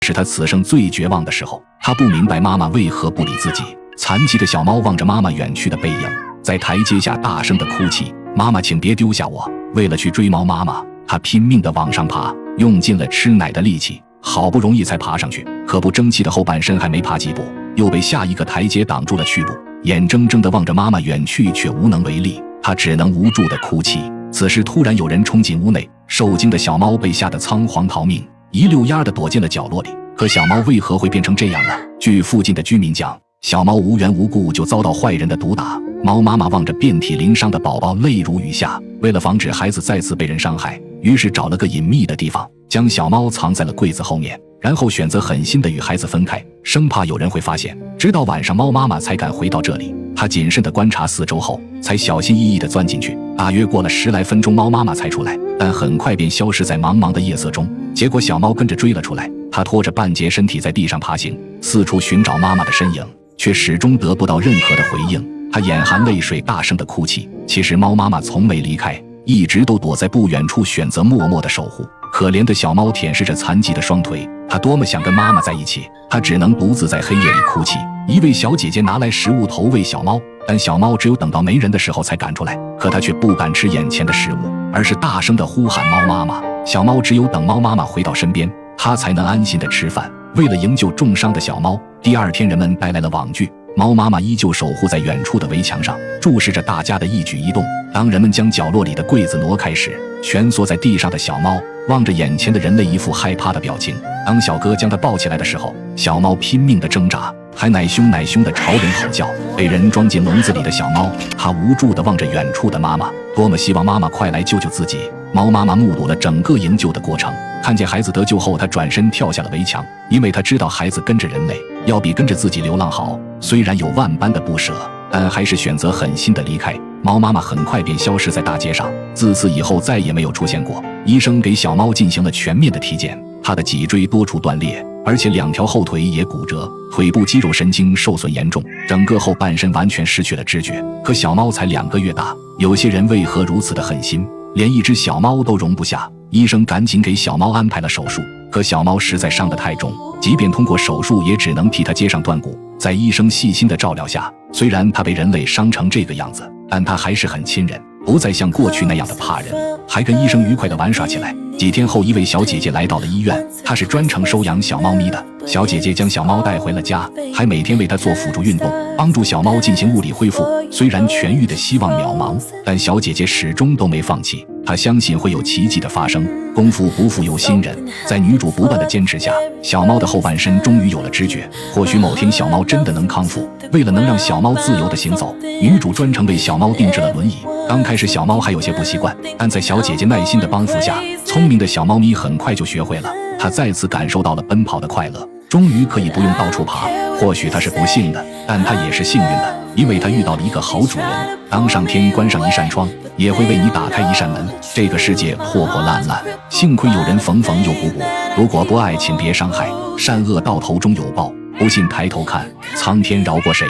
是他此生最绝望的时候。他不明白妈妈为何不理自己。残疾的小猫望着妈妈远去的背影，在台阶下大声地哭泣：妈妈，请别丢下我！为了去追猫妈妈，他拼命地往上爬，用尽了吃奶的力气，好不容易才爬上去，可不争气的后半身还没爬几步，又被下一个台阶挡住了去路。眼睁睁地望着妈妈远去，却无能为力，他只能无助地哭泣。此时突然有人冲进屋内，受惊的小猫被吓得仓皇逃命，一溜烟地躲进了角落里。可小猫为何会变成这样呢？据附近的居民讲，小猫无缘无故就遭到坏人的毒打。猫妈妈望着遍体鳞伤的宝宝，泪如雨下。为了防止孩子再次被人伤害，于是找了个隐秘的地方，将小猫藏在了柜子后面，然后选择狠心地与孩子分开，生怕有人会发现。直到晚上，猫妈妈才敢回到这里。她谨慎地观察四周后，才小心翼翼地钻进去。大约过了10来分钟，猫妈妈才出来，但很快便消失在茫茫的夜色中。结果小猫跟着追了出来，它拖着半截身体在地上爬行，四处寻找妈妈的身影，却始终得不到任何的回应。它眼含泪水，大声地哭泣。其实猫妈妈从未离开，一直都躲在不远处，选择默默的守护。可怜的小猫舔舐着残疾的双腿，它多么想跟妈妈在一起，它只能独自在黑夜里哭泣。一位小姐姐拿来食物投喂小猫，但小猫只有等到没人的时候才赶出来，可它却不敢吃眼前的食物，而是大声地呼喊猫妈妈。小猫只有等猫妈妈回到身边，它才能安心地吃饭。为了营救重伤的小猫，第二天人们带来了网具，猫妈妈依旧守护在远处的围墙上，注视着大家的一举一动。当人们将角落里的柜子挪开时，蜷缩在地上的小猫望着眼前的人类，一副害怕的表情。当小哥将它抱起来的时候，小猫拼命地挣扎，还奶凶奶凶地朝人吼叫。被人装进笼子里的小猫，它无助地望着远处的妈妈，多么希望妈妈快来救救自己。猫妈妈目睹了整个营救的过程，看见孩子得救后，她转身跳下了围墙，因为她知道孩子跟着人类要比跟着自己流浪好。虽然有万般的不舍，但还是选择狠心的离开。猫妈妈很快便消失在大街上，自此以后再也没有出现过。医生给小猫进行了全面的体检，它的脊椎多处断裂，而且2条后腿也骨折，腿部肌肉神经受损严重，整个后半身完全失去了知觉。可小猫才2个月大，有些人为何如此的狠心，连一只小猫都容不下。医生赶紧给小猫安排了手术，可小猫实在伤得太重，即便通过手术也只能替它接上断骨。在医生细心的照料下，虽然它被人类伤成这个样子，但它还是很亲人，不再像过去那样的怕人，还跟医生愉快地玩耍起来。几天后，一位小姐姐来到了医院，她是专程收养小猫咪的。小姐姐将小猫带回了家，还每天为它做辅助运动，帮助小猫进行物理恢复。虽然痊愈的希望渺茫，但小姐姐始终都没放弃。她相信会有奇迹的发生，功夫不负有心人。在女主不断的坚持下，小猫的后半身终于有了知觉。或许某天小猫真的能康复。为了能让小猫自由的行走，女主专程为小猫定制了轮椅。刚开始小猫还有些不习惯，但在小姐姐耐心的帮扶下，聪明的小猫咪很快就学会了。它再次感受到了奔跑的快乐，终于可以不用到处爬。或许它是不幸的，但它也是幸运的，因为它遇到了一个好主人。当上天关上一扇窗，也会为你打开一扇门。这个世界破破烂烂，幸亏有人缝缝又补补。如果不爱，请别伤害。善恶到头终有报，不信抬头看，苍天饶过谁。